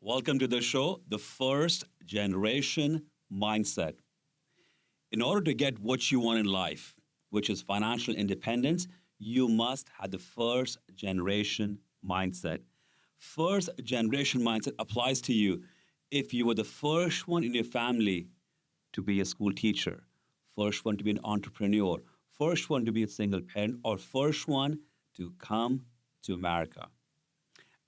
Welcome to the show, The First Generation Mindset. In order to get what you want in life, which is financial independence, you must have the first generation mindset. First generation mindset applies to you if you were the first one in your family to be a school teacher, first one to be an entrepreneur, first one to be a single parent, or first one to come to America.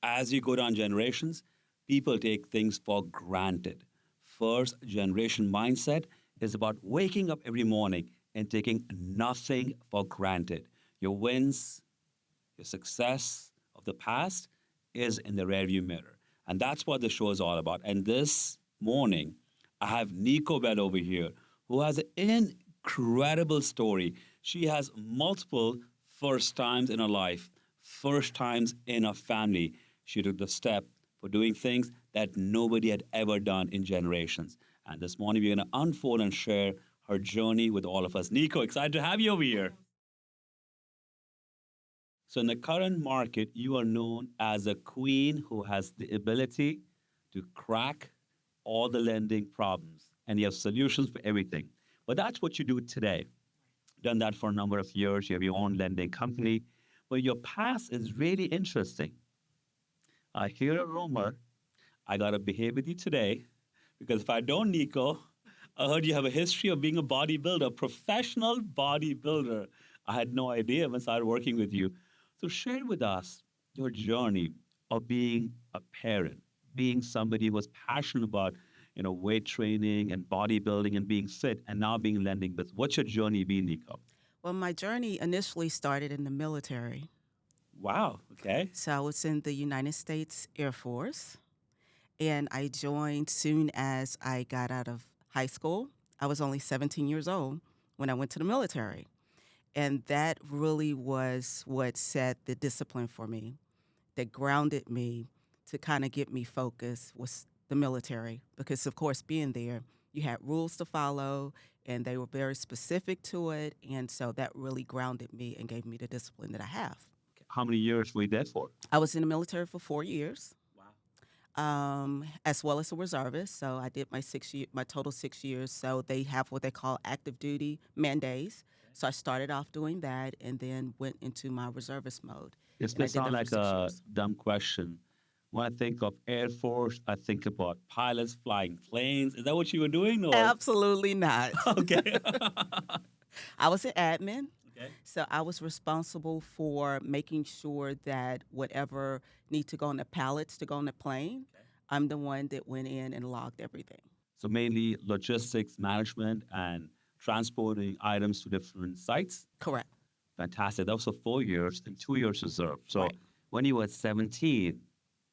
As you go down generations, people take things for granted. First generation mindset is about waking up every morning and taking nothing for granted. Your wins, your success of the past is in the rearview mirror. And that's what the show is all about. And this morning, I have Nico Bell over here, who has an incredible story. She has multiple first times in her life, first times in her family. She took the step for doing things that nobody had ever done in generations. And this morning, we're going to unfold and share her journey with all of us. Nico, excited to have you over here. So, in the current market, you are known as a queen who has the ability to crack all the lending problems, and you have solutions for everything. But that's what you do today. Done that for a number of years. You have your own lending company. But your past is really interesting. I hear a rumor. I got to behave with you today because if I don't, Nico, I heard you have a history of being a bodybuilder, professional bodybuilder. I had no idea when I started working with you. So share with us your journey of being a parent, being somebody who was passionate about, weight training and bodybuilding and being fit, and now being lending business. What's your journey been, Nico? Well, my journey initially started in the military. Wow. Okay. So I was in the United States Air Force, and I joined soon as I got out of high school. I was only 17 years old when I went to the military. And that really was what set the discipline for me, that grounded me to kind of get me focused was the military. Because, of course, being there, you had rules to follow, and they were very specific to it. And so that really grounded me and gave me the discipline that I have. How many years were you there for? I was in the military for 4 years, Wow. as well as a reservist. So I did my total 6 years. So they have what they call active duty mandates. So I started off doing that and then went into my reservist mode. This And may I did sound that for like six a years. dumb question. When I think of Air Force, I think about pilots flying planes. Is that what you were doing? Or Absolutely not. okay. I was an admin. Okay. So I was responsible for making sure that whatever need to go on the pallets to go on the plane, Okay. I'm the one that went in and logged everything. So mainly logistics management and transporting items to different sites. Correct. Fantastic. That was for 4 years and 2 years reserve. So Right. when you were 17,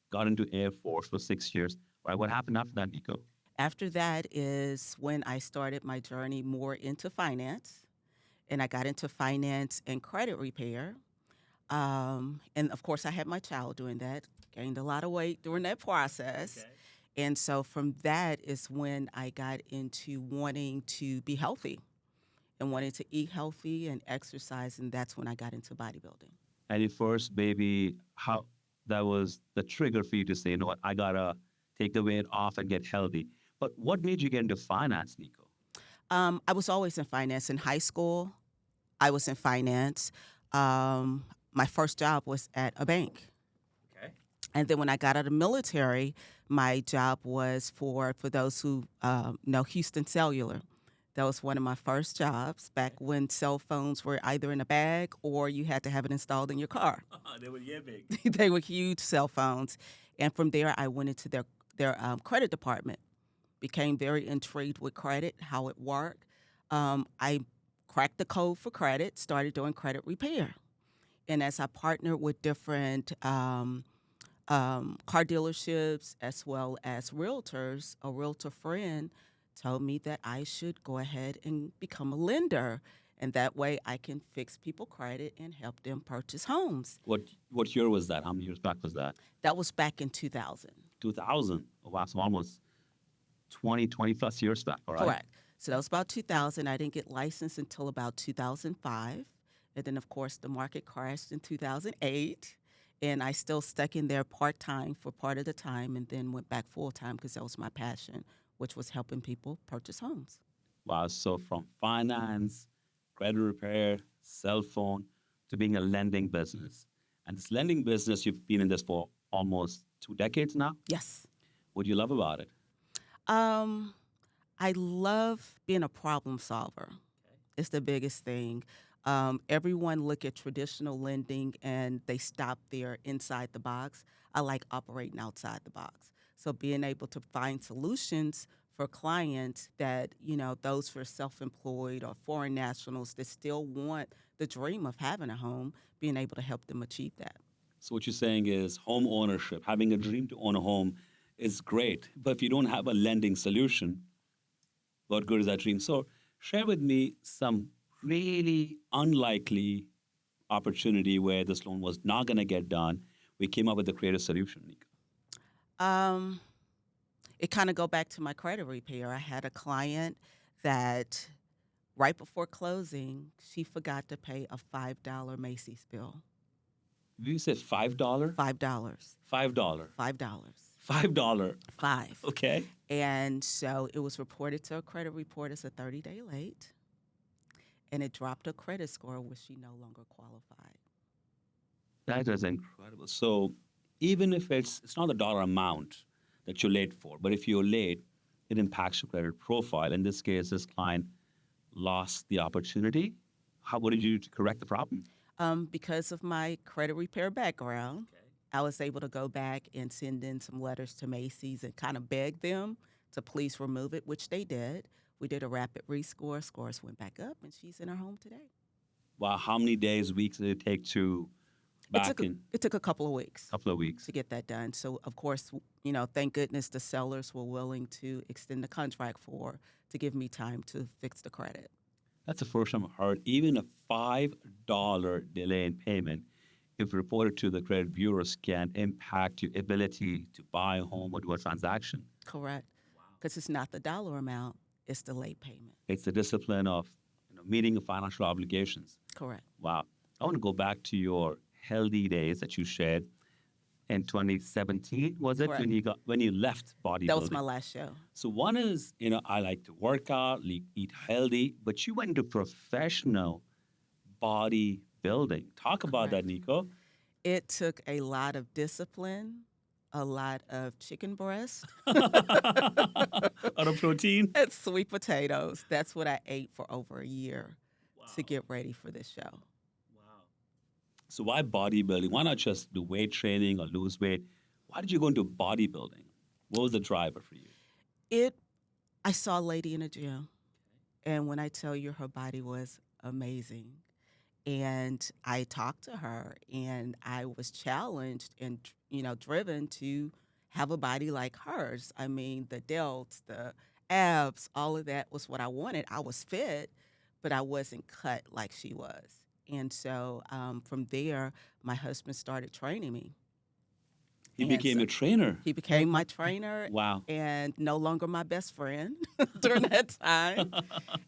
got into Air Force for 6 years. Right. What happened after that, Nico? After that is when I started my journey more into finance, and I got into finance and credit repair. And of course, I had my child doing that, gained a lot of weight during that process. Okay. And so from that is when I got into wanting to be healthy and wanting to eat healthy and exercise. And that's when I got into bodybuilding. And your first baby, how that was the trigger for you to say, you know what, I gotta take the weight off and get healthy. But what made you get into finance, Nico? I was always in finance. In high school, I was in finance. My first job was at a bank. Okay. And then when I got out of the military, my job was for those who know Houston Cellular. That was one of my first jobs back when cell phones were either in a bag or you had to have it installed in your car. They were yeah big. They were huge cell phones. And from there, I went into their credit department, became very intrigued with credit, how it worked. I cracked the code for credit, started doing credit repair. And as I partnered with different car dealerships as well as realtors, a realtor friend told me that I should go ahead and become a lender. And that way I can fix people credit and help them purchase homes. What year was that? How many years back was that? That was back in 2000. 2000. Oh, wow, so almost 20 plus years back, all right? Correct. So that was about 2000. I didn't get licensed until about 2005. And then, of course, the market crashed in 2008. And I still stuck in there part time for part of the time and then went back full time because that was my passion, which was helping people purchase homes. Wow. So from finance, credit repair, cell phone, to being a lending business. And this lending business, you've been in this for almost 2 decades now. Yes. What do you love about it? Um, I love being a problem solver. It's the biggest thing. Everyone look at traditional lending and they stop there inside the box. I like operating outside the box. So being able to find solutions for clients that, those who are self-employed or foreign nationals that still want the dream of having a home, being able to help them achieve that. So what you're saying is home ownership, having a dream to own a home is great. But if you don't have a lending solution, what good is that dream? So share with me some really unlikely opportunity where this loan was not going to get done. We came up with a creative solution, Nico. Um, it kind of go back to my credit repair. I had a client that right before closing, she forgot to pay a $5 Macy's bill. You said $5? $5. $5. $5. $5. Five. Okay. And so it was reported to a credit report as a 30-day late, and it dropped her credit score, where she no longer qualified. That is incredible. So even if it's not the dollar amount that you're late for, but if you're late, it impacts your credit profile. In this case, this client lost the opportunity. What did you do to correct the problem? Because of my credit repair background, I was able to go back and send in some letters to Macy's and kind of beg them to please remove it, which they did. We did a rapid rescore. Scores went back up, and she's in her home today. Wow, how many days, weeks did it take to It took a couple of weeks couple of weeks? to get that done. So, of course, thank goodness the sellers were willing to extend the contract to give me time to fix the credit. That's the first time I've heard even a $5 delay in payment, if reported to the credit bureaus, can impact your ability to buy a home or do a transaction. Correct. Because it's not the dollar amount, it's the late payment. It's the discipline of meeting of financial obligations. Correct. Wow. I want to go back to your healthy days that you shared in 2017. Was it Correct. when you left bodybuilding? That was my last show. So one is, I like to work out, eat healthy, but you went into professional bodybuilding. Talk about that, Correct. Nico. It took a lot of discipline, a lot of chicken breast, Out of protein. and sweet potatoes. That's what I ate for over a year to get ready for this show. Wow. So why bodybuilding? Why not just do weight training or lose weight? Why did you go into bodybuilding? What was the driver for you? I saw a lady in a gym, and when I tell you her body was amazing, and I talked to her, and I was challenged and driven to have a body like hers. I mean, the delts, the abs, all of that was what I wanted. I was fit, but I wasn't cut like she was. And so from there, my husband started training me. He And became so a trainer. He became my trainer. Wow. And no longer my best friend during that time.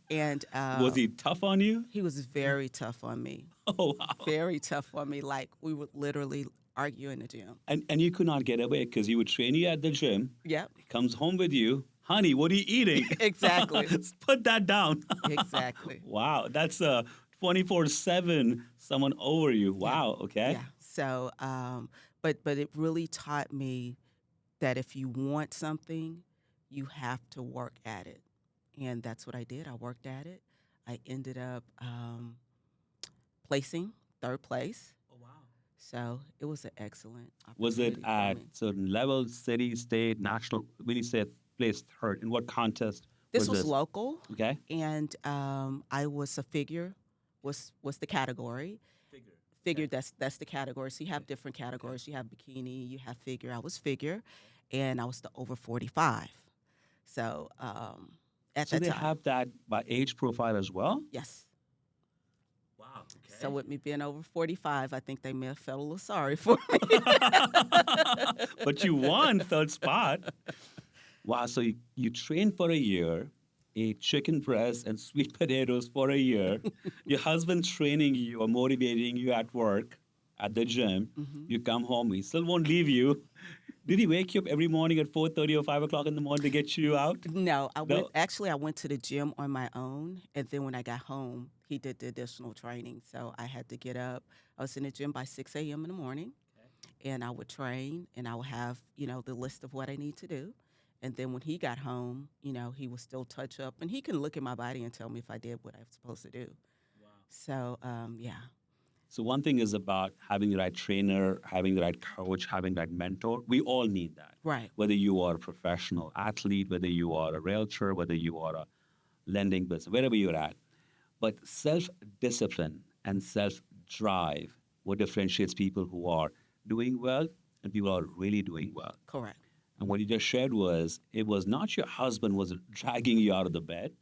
And Was he tough on you? he was very tough on me. Oh, wow. Very tough on me. Like, we would literally argue in the gym. And you could not get away because he would train you at the gym. Yep. He comes home with you. Honey, what are you eating? Exactly. Put that down. Exactly. Wow. That's 24/7 someone over you. Wow. Okay. Yeah. So, but it really taught me that if you want something, you have to work at it. And that's what I did. I worked at it. I ended up placing third place. Oh, wow. So it was an excellent Was it opportunity for at me. certain levels, city, state, national? When you said placed third, in what contest This was was local, Okay. and I was a figure, was the category. Figure, that's the category. So you have different categories. You have bikini, you have figure. I was figure, and I was the over 45. So at So that they time, have that by age profile as well? yes. Wow. Okay. So with me being over 45, I think they may have felt a little sorry for me. But you won third spot. Wow. So you trained for a year, ate chicken breast and sweet potatoes for a year. Your husband training you or motivating you at work. at the gym. Hmm. You come home, he still won't leave you. Did he wake you up every morning at 4:30 or 5 o'clock in the morning to get you out? No, No. I went to the gym on my own. And then when I got home, he did the additional training. So I had to get up. I was in the gym by 6 a.m. in the morning, and I would train, and I would have, the list of what I need to do. And then when he got home, he would still touch up, and he can look at my body and tell me if I did what I was supposed to do. So, yeah. So one thing is about having the right trainer, having the right coach, having the right mentor. We all need that. Right. Whether you are a professional athlete, whether you are a realtor, whether you are a lending business, wherever you're at. But self-discipline and self-drive, what differentiates people who are doing well and people who are really doing well. Correct. And what you just shared was it was not your husband was dragging you out of the bed.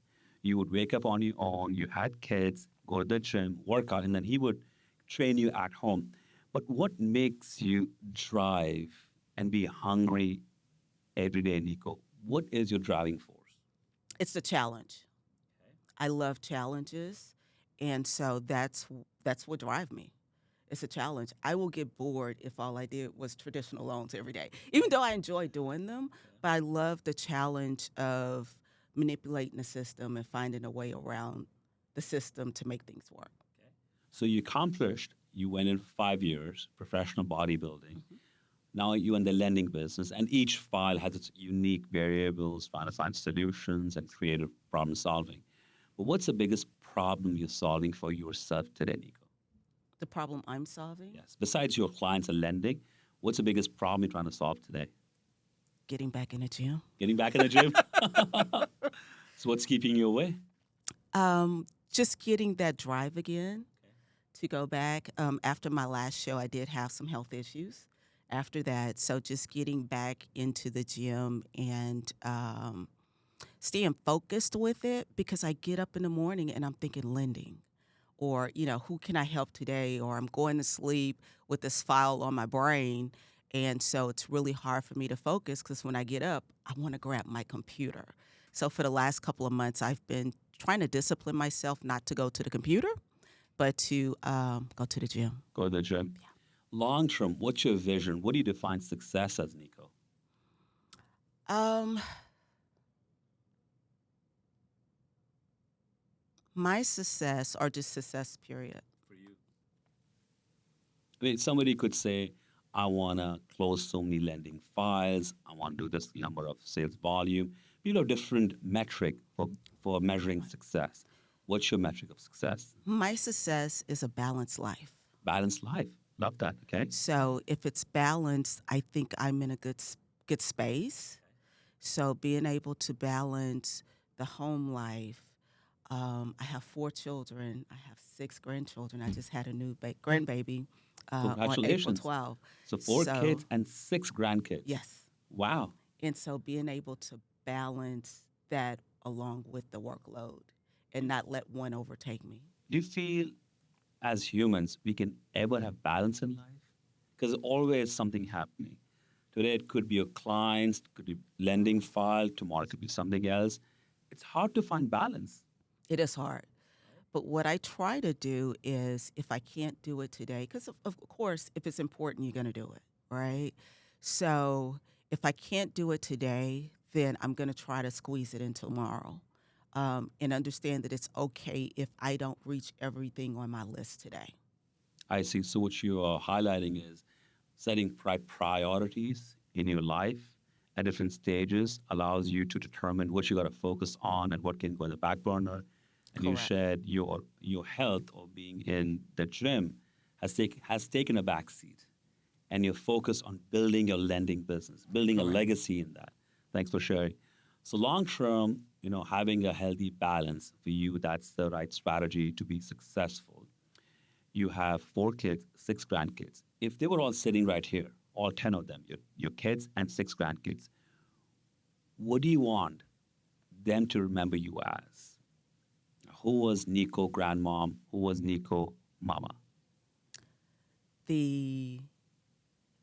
You would wake up on your own, you had kids, go to the gym, work out, and then he would train you at home. But what makes you drive and be hungry every day, Nico? What is your driving force? It's the challenge. I love challenges, and so that's what drive me. It's a challenge. I will get bored if all I did was traditional loans every day, even though I enjoy doing them. But I love the challenge of manipulating the system and finding a way around the system to make things work. So you accomplished, you went in for 5 years, professional bodybuilding. Mhm. Now you're in the lending business, and each file has its unique variables, trying to find solutions and creative problem solving. But what's the biggest problem you're solving for yourself today, Nico? The problem I'm solving, Yes. Besides your clients and lending, what's the biggest problem you're trying to solve today? getting back in the gym. Getting back in the gym? So what's keeping you away? Just getting that drive again to go back. After my last show, I did have some health issues after that. So just getting back into the gym and staying focused with it, because I get up in the morning and I'm thinking lending, or, who can I help today? Or I'm going to sleep with this file on my brain. And so it's really hard for me to focus because when I get up, I want to grab my computer. So for the last couple of months, I've been trying to discipline myself not to go to the computer, but to go to the gym. Go to the gym. Long term, what's your vision? What do you define success as, Nico? Um, my success, or just success, period. For you? I mean, somebody could say, I want to close so many lending files. I want to do this number of sales volume. People have different metric for measuring success. What's your metric of success? My success is a balanced life. Balanced life. Love that. Okay. So if it's balanced, I think I'm in a good space. So being able to balance the home life. I have 4 children. I have 6 grandchildren. I just had a new grandbaby on April Congratulations. 12th. So four So kids and 6 grandkids. yes, Wow. and so being able to balance that along with the workload and not let one overtake me. Do you feel as humans we can ever have balance in life? Because there's always something happening. Today it could be your clients, it could be lending file, tomorrow it could be something else. It's hard to find balance. It is hard. But what I try to do is, if I can't do it today, because of course, if it's important, you're going to do it, right? So if I can't do it today, then I'm going to try to squeeze it in tomorrow, and understand that it's okay if I don't reach everything on my list today. I see. So what you are highlighting is setting priorities in your life at different stages allows you to determine what you got to focus on and what can go in the back burner. And you Correct. shared your health or being in the gym has taken a back seat, and you're focused on building your lending business, building a Correct. legacy in that. Thanks for sharing. So long term, having a healthy balance for you, that's the right strategy to be successful. You have 4 kids, 6 grandkids. If they were all sitting right here, all 10 of them, your kids and 6 grandkids, what do you want them to remember you as? Who was Nico grandmom? Who was Nico mama? The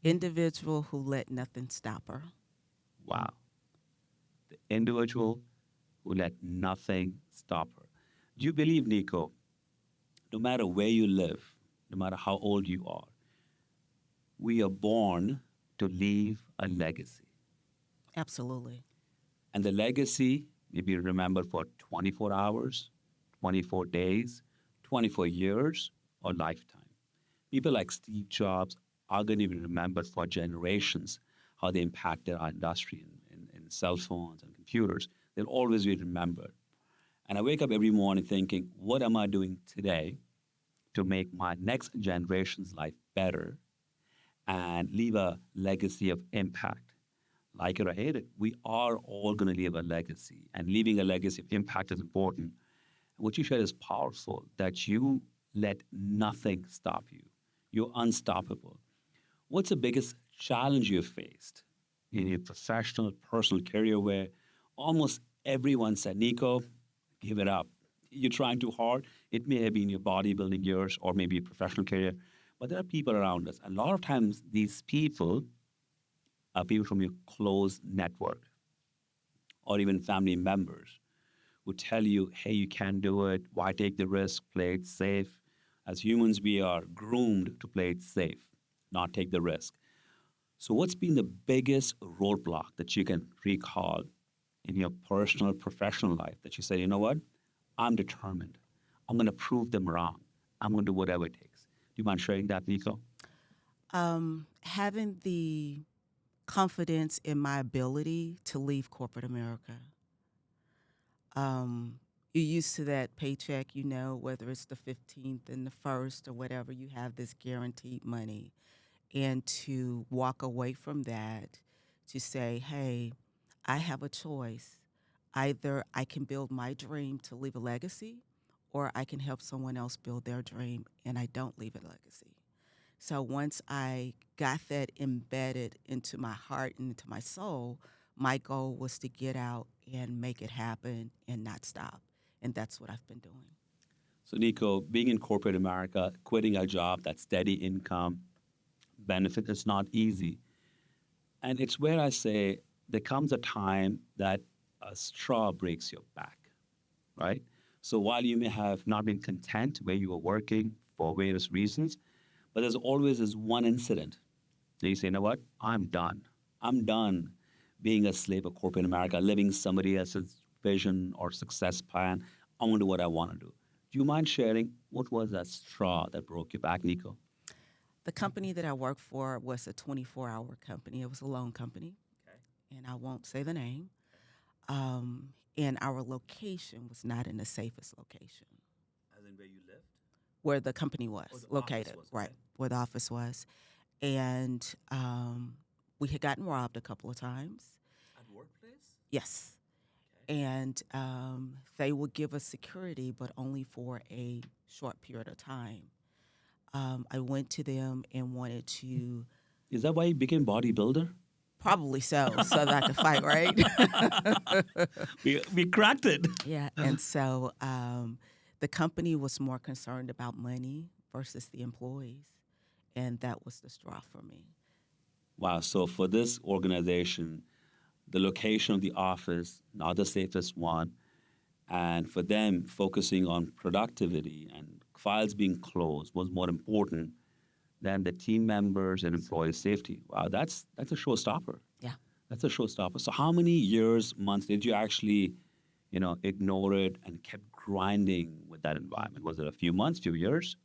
individual who let nothing stop her. Wow. The individual who let nothing stop her. Do you believe, Nico, no matter where you live, no matter how old you are, We are born to leave a legacy. Absolutely. And the legacy may be remembered for 24 hours, 24 days, 24 years, or lifetime. People like Steve Jobs are going to be remembered for generations, how they impacted our industry in cell phones and computers. They'll always be remembered. And I wake up every morning thinking, what am I doing today to make my next generation's life better and leave a legacy of impact? Like it or hate it, we are all going to leave a legacy, and leaving a legacy of impact is important. What you shared is powerful, that you let nothing stop you. You're unstoppable. What's the biggest challenge you've faced in your professional, personal career where almost everyone said, Nico, give it up. You're trying too hard. It may have been your bodybuilding years or maybe your professional career, but there are people around us. And a lot of times, these people are people from your close network or even family members who tell you, hey, you can't do it. Why take the risk? Play it safe. As humans, we are groomed to play it safe, not take the risk. So, what's been the biggest roadblock that you can recall in your personal, professional life that you say, you know what? I'm determined. I'm going to prove them wrong. I'm going to do whatever it takes. Do you mind sharing that, Nico? Having the confidence in my ability to leave corporate America. Um, you're used to that paycheck, whether it's the 15th and the 1st or whatever, you have this guaranteed money. And to walk away from that, to say, hey, I have a choice. Either I can build my dream to leave a legacy, or I can help someone else build their dream and I don't leave a legacy. So once I got that embedded into my heart and into my soul, my goal was to get out and make it happen and not stop. And that's what I've been doing. So, Nico, being in corporate America, quitting a job, that steady income, benefit is not easy. And it's where I say there comes a time that a straw breaks your back, right? So while you may have not been content where you were working for various reasons, but there's always this one incident that you say, you know what? I'm done. I'm done being a slave of corporate America, living somebody else's vision or success plan. I want to do what I want to do. Do you mind sharing what was that straw that broke your back, Nico? The company that I worked for was a 24-hour company. It was a loan company, Okay. and I won't say the name. Um, and our location was not in the safest location As in where you lived? where the company Or was the office located, was, right, okay. where the office was. And we had gotten robbed a couple of times. At workplace? Yes. Okay. And they would give us security, but only for a short period of time. I went to them and wanted to, Is that why you became bodybuilder? probably so that I could fight, right? We cracked it. Yeah. And so the company was more concerned about money versus the employees. And that was the straw for me. Wow. So for this organization, the location of the office, not the safest one, and for them focusing on productivity and files being closed was more important than the team members and employee safety. Wow, that's a showstopper. Yeah. That's a showstopper. So how many years, months did you actually, ignore it and kept grinding with that environment? Was it a few months, few years?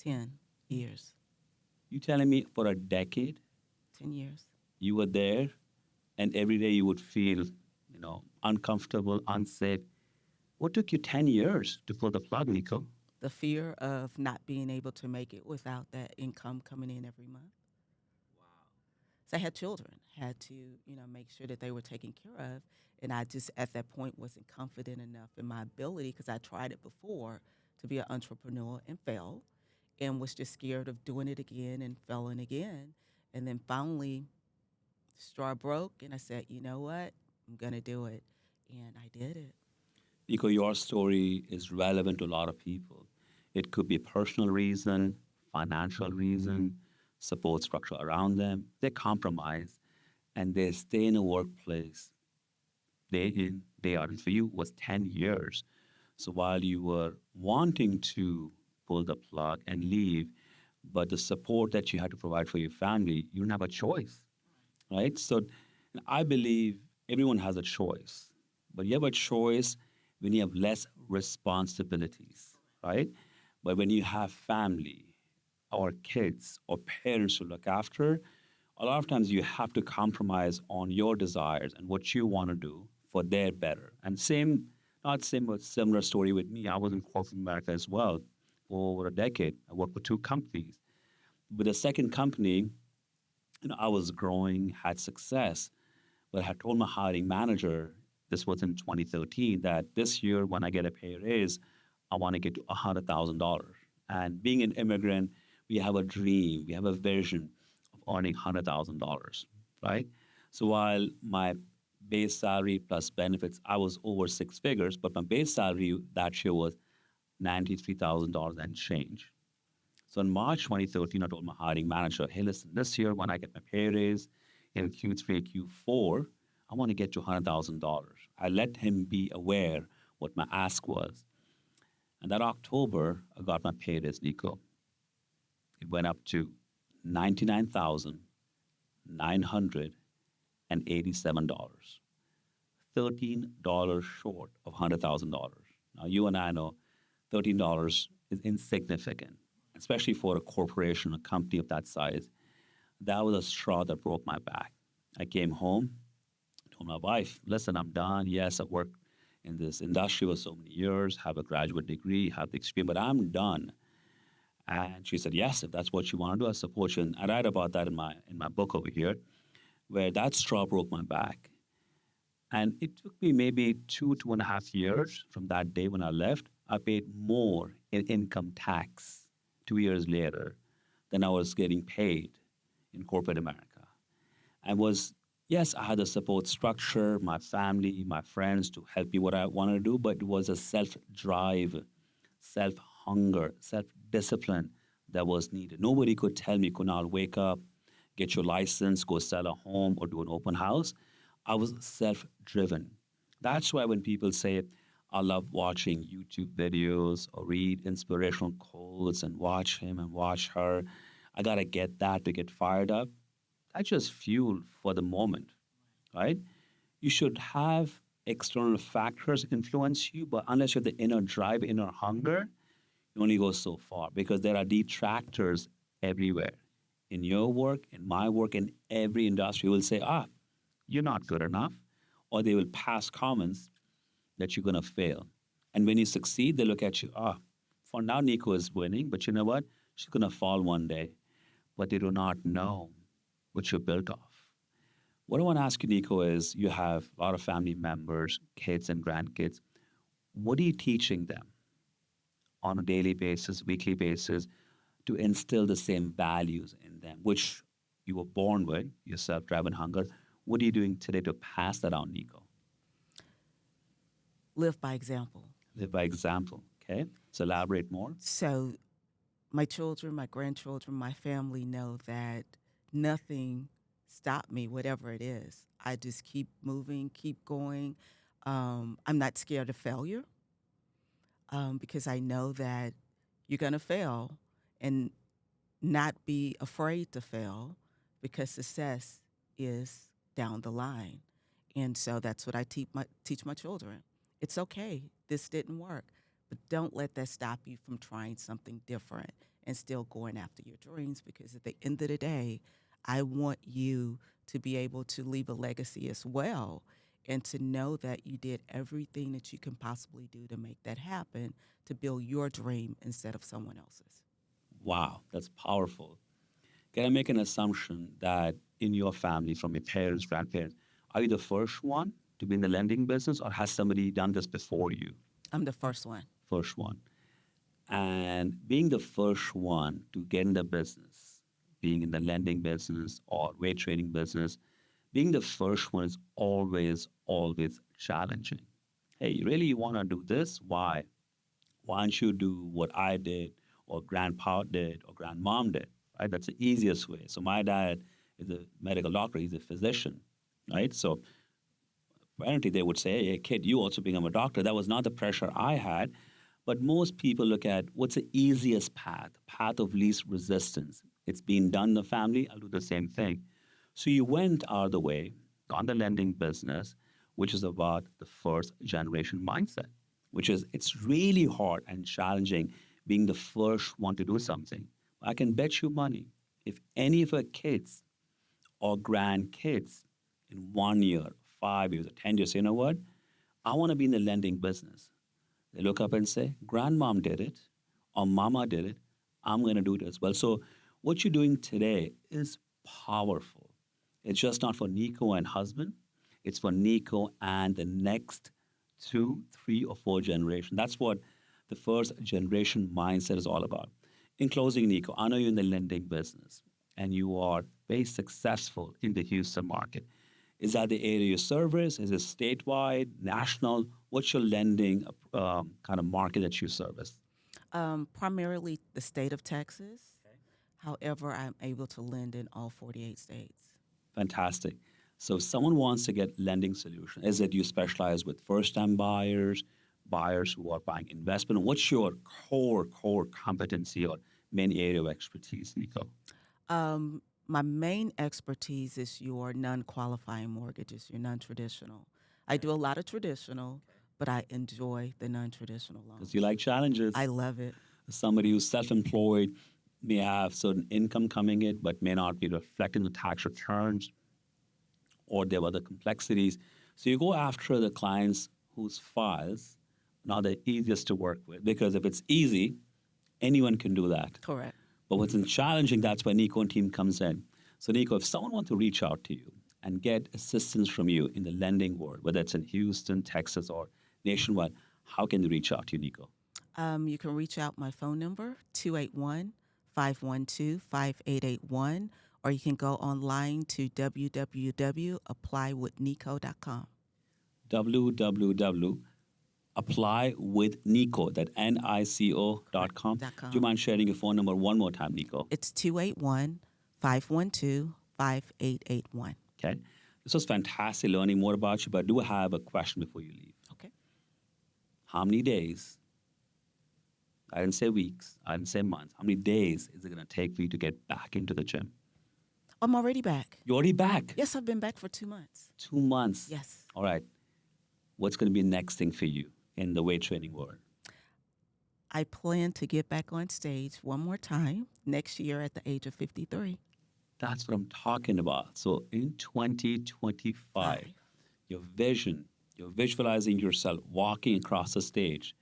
10 years. You telling me for a decade 10 years. you were there and every day you would feel, uncomfortable, unsafe. What took you 10 years to pull the plug, Nico? The fear of not being able to make it without that income coming in every month. So I had children, had to, make sure that they were taken care of. And I just, at that point, wasn't confident enough in my ability because I tried it before to be an entrepreneur and failed and was just scared of doing it again and failing again. And then finally, straw broke and I said, you know what? I'm going to do it. And I did it. Nico, your story is relevant to a lot of people. It could be a personal reason, financial reason, support structure around them. They compromise and they stay in a workplace day in, day out. And for you, it was 10 years. So while you were wanting to pull the plug and leave, but the support that you had to provide for your family, you didn't have a choice, right? So I believe everyone has a choice, but you have a choice when you have less responsibilities, right? But when you have family or kids or parents to look after, a lot of times you have to compromise on your desires and what you want to do for their better. And same, not same, but similar story with me. I was in corporate America as well for over a decade. I worked with two companies. With the second company, I was growing, had success, but I had told my hiring manager, this was in 2013, that this year when I get a pay raise, I want to get to $100,000. And being an immigrant, we have a dream, we have a vision of earning $100,000, right? So while my base salary plus benefits, I was over six figures, but my base salary that year was $93,000 and change. So in March 2013, I told my hiring manager, hey, listen, this year when I get my pay raise in Q3, Q4, I want to get to $100,000. I let him be aware what my ask was. And that October, I got my pay raise, Nico. It went up to $99,987. $13 short of $100,000. Now, you and I know $13 is insignificant, especially for a corporation, a company of that size. That was a straw that broke my back. I came home, told my wife, listen, I'm done. Yes, I've worked in this industry for so many years, have a graduate degree, have the experience, but I'm done. And she said, yes, if that's what you want to do, I support you. And I write about that in my book over here, where that straw broke my back. And it took me maybe 2.5 years from that day when I left. I paid more in income tax 2 years later than I was getting paid in corporate America. And was, yes, I had a support structure, my family, my friends to help me what I wanted to do, but it was a self drive, self hunger, self discipline that was needed. Nobody could tell me, Kunal, wake up, get your license, go sell a home or do an open house. I was self driven. That's why when people say, I love watching YouTube videos or read inspirational quotes and watch him and watch her, I got to get that to get fired up. That's just fuel for the moment, right? You should have external factors influence you, but unless you have the inner drive, inner hunger, you only go so far because there are detractors everywhere. In your work, in my work, in every industry, will say, you're not good enough, or they will pass comments that you're going to fail. And when you succeed, they look at you, for now, Nico is winning, but you know what? She's going to fall one day. But they do not know what you're built of. What I want to ask you, Nico, is you have a lot of family members, kids and grandkids. What are you teaching them on a daily basis, weekly basis, to instill the same values in them, which you were born with, your self-drive and hunger? What are you doing today to pass that on, Nico? Live by example. Live by example, okay? So elaborate more. So my children, my grandchildren, my family know that nothing stopped me, whatever it is. I just keep moving, keep going. I'm not scared of failure because I know that you're going to fail and not be afraid to fail because success is down the line. And so that's what I teach my children. It's okay. This didn't work. But don't let that stop you from trying something different and still going after your dreams because at the end of the day, I want you to be able to leave a legacy as well and to know that you did everything that you can possibly do to make that happen to build your dream instead of someone else's. Wow, that's powerful. Can I make an assumption that in your family, from your parents, grandparents, are you the first one to be in the lending business, or has somebody done this before you? I'm the first one. First one. And being the first one to get in the business, being in the lending business or weight trading business, being the first one is always, always challenging. Hey, you really want to do this? Why? Why don't you do what I did or grandpa did or grandmom did, right? That's the easiest way. So my dad is a medical doctor. He's a physician, right? So apparently they would say, hey, kid, you also become a doctor. That was not the pressure I had. But most people look at what's the easiest path of least resistance. It's been done in the family, I'll do the same thing. So you went out of the way, got the lending business, which is about the first generation mindset, which is it's really hard and challenging being the first one to do something. I can bet you money if any of our kids or grandkids in 1 year, 5 years, or 10 years, say, you know what? I want to be in the lending business. They look up and say, Grandmom did it, or Mama did it. I'm going to do it as well. So, what you're doing today is powerful. It's just not for Nico and husband, it's for Nico and the next two, three, or four generations. That's what the first generation mindset is all about. In closing, Nico, I know you're in the lending business and you are very successful in the Houston market. Is that the area you service? Is it statewide, national? What's your lending kind of market that you service? Primarily the state of Texas. However, I'm able to lend in all 48 states. Fantastic. So if someone wants to get lending solution, is it you specialize with first-time buyers, buyers who are buying investment? What's your core competency or main area of expertise, Nico? My main expertise is your non-qualifying mortgages, your non-traditional. I do a lot of traditional, but I enjoy the non-traditional Because loans. you like challenges. I love it. Somebody who's self-employed may have certain income coming in, but may not be reflecting the tax returns, or there are other complexities. So you go after the clients whose files are not the easiest to work with, because if it's easy, anyone can do that. Correct. But what's challenging, that's where Nico and team comes in. So Nico, if someone wants to reach out to you and get assistance from you in the lending world, whether it's in Houston, Texas, or nationwide, how can they reach out to you, Nico? You can reach out my phone number, 281-512-5881, or you can go online to www.applywithnico.com. www.applywithnico, that Nico.com. Do you mind sharing your phone number one more time, Nico? It's 281-512-5881. Okay. This was fantastic learning more about you, but I do have a question before you leave. Okay. How many days, I didn't say weeks, I didn't say months, how many days is it going to take for you to get back into the gym? I'm already back. You're already back? Yes, I've been back for 2 months. 2 months? Yes. All right. What's going to be the next thing for you in the weight training world? I plan to get back on stage one more time next year at the age of 53. That's what I'm talking about. So in 2025, your vision, you're visualizing yourself walking across the stage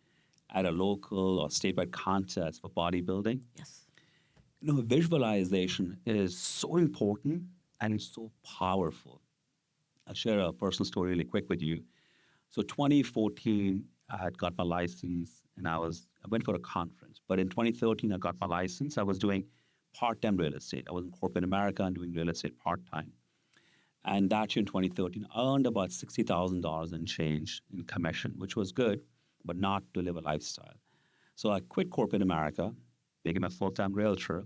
at a local or statewide contest for bodybuilding. Yes. You know, visualization is so important and it's so powerful. I'll share a personal story really quick with you. So 2014, I had got my license and I went for a conference. But in 2013, I got my license. I was doing part-time real estate. I was in corporate America and doing real estate part-time. And that year in 2013, I earned about $60,000 in change in commission, which was good, but not to live a lifestyle. So I quit corporate America, became a full-time realtor.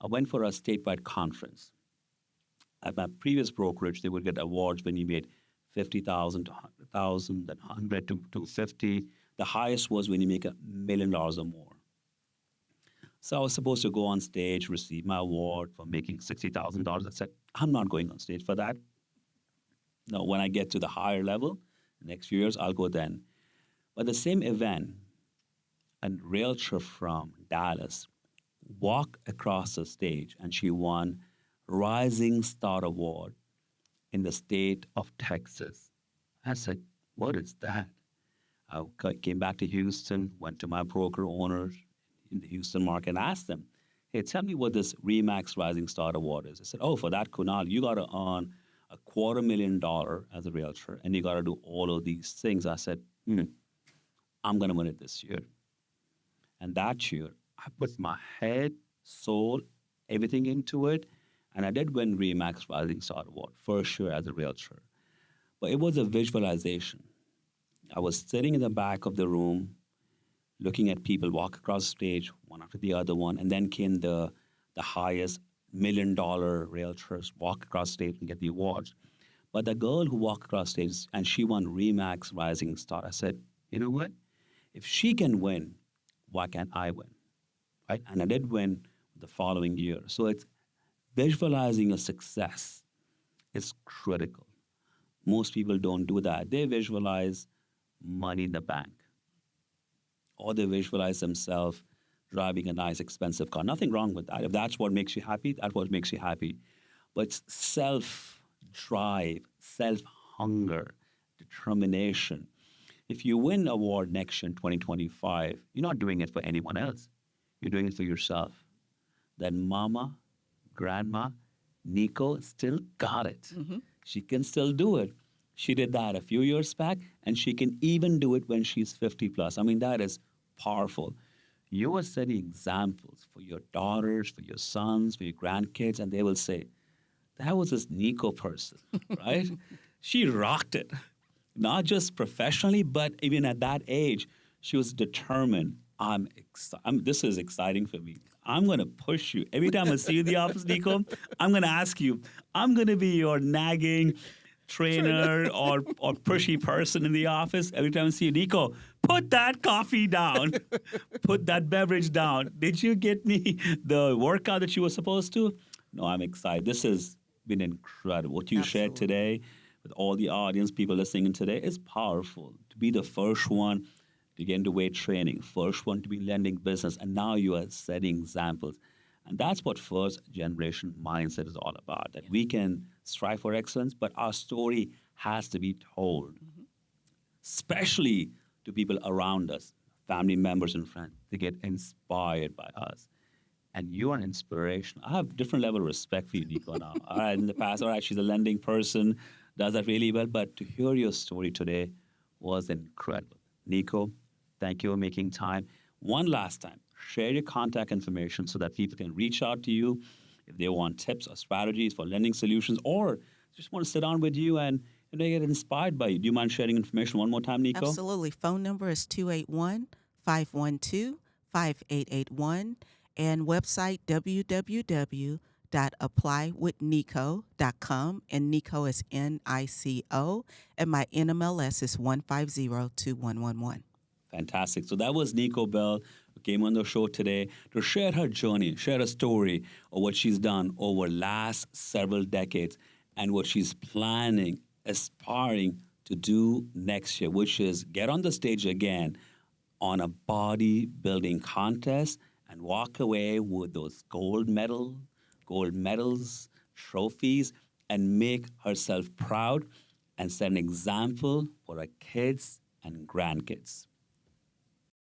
I went for a statewide conference. At my previous brokerage, they would get awards when you made 50,000 to 100,000, then 100 to 50. The highest was when you make $1 million or more. So I was supposed to go on stage, receive my award for making $60,000. I said, I'm not going on stage for that. No, when I get to the higher level, the next few years, I'll go then. But the same event, a realtor from Dallas walked across the stage and she won Rising Star Award in the state of Texas. I said, what is that? I came back to Houston, went to my broker owners in the Houston market and asked them, hey, tell me what this REMAX Rising Star Award is. I said, oh, for that, Kunal, you got to earn $250,000 as a realtor and you got to do all of these things. I said, I'm going to win it this year. And that year, I put my head, soul, everything into it. And I did win REMAX Rising Star Award, for sure, as a realtor. But it was a visualization. I was sitting in the back of the room, looking at people walk across the stage, one after the other one, and then came the highest $1 million realtors walk across stage and get the awards. But the girl who walked across stage, and she won REMAX Rising Star, I said, you know what? If she can win Why can't I win? Right? And I did win the following year. So it's visualizing a success is critical. Most people don't do that. They visualize money in the bank, or they visualize themselves driving a nice, expensive car. Nothing wrong with that. If that's what makes you happy, that's what makes you happy. But self drive, self hunger, determination. If you win an award next year in 2025, you're not doing it for anyone else. You're doing it for yourself. Then mama, grandma, Nico still got it. She can still do it. She did that a few years back, and she can even do it when she's 50 plus. I mean, that is powerful. You are setting examples for your daughters, for your sons, for your grandkids, and they will say, that was this Nico person, right? She rocked it, not just professionally, but even at that age, she was determined. This is exciting for me. I'm going to push you. Every time I see you in the office, Nico, I'm going to ask you, I'm going to be your nagging trainer or pushy person in the office. Every time I see you, Nico, put that coffee down, put that beverage down. Did you get me the workout that you were supposed to? No, I'm excited. This has been incredible. What you shared Absolutely. today with all the audience, people listening in today, is powerful. To be the first one to get into weight training, first one to be lending business, and now you are setting examples. And that's what first generation mindset is all about, that we can strive for excellence, but our story has to be told, especially to people around us, family members and friends. They get inspired by us. And you are an inspiration. I have different level of respect for you, Nico, now. All right, in the past, all right, she's a lending person, does that really well. But to hear your story today was incredible. Nico, thank you for making time. One last time, share your contact information so that people can reach out to you if they want tips or strategies for lending solutions, or just want to sit down with you and get inspired by you. Do you mind sharing information one more time, Nico? Absolutely. Phone number is 281-512-5881, and website www.applywithnico.com, and Nico is Nico, and my NMLS is 1502111. Fantastic. So that was Nico Bell, who came on the show today to share her journey, share a story of what she's done over last several decades and what she's planning, aspiring to do next year, which is get on the stage again on a bodybuilding contest and walk away with those gold medals, trophies, and make herself proud and set an example for her kids and grandkids.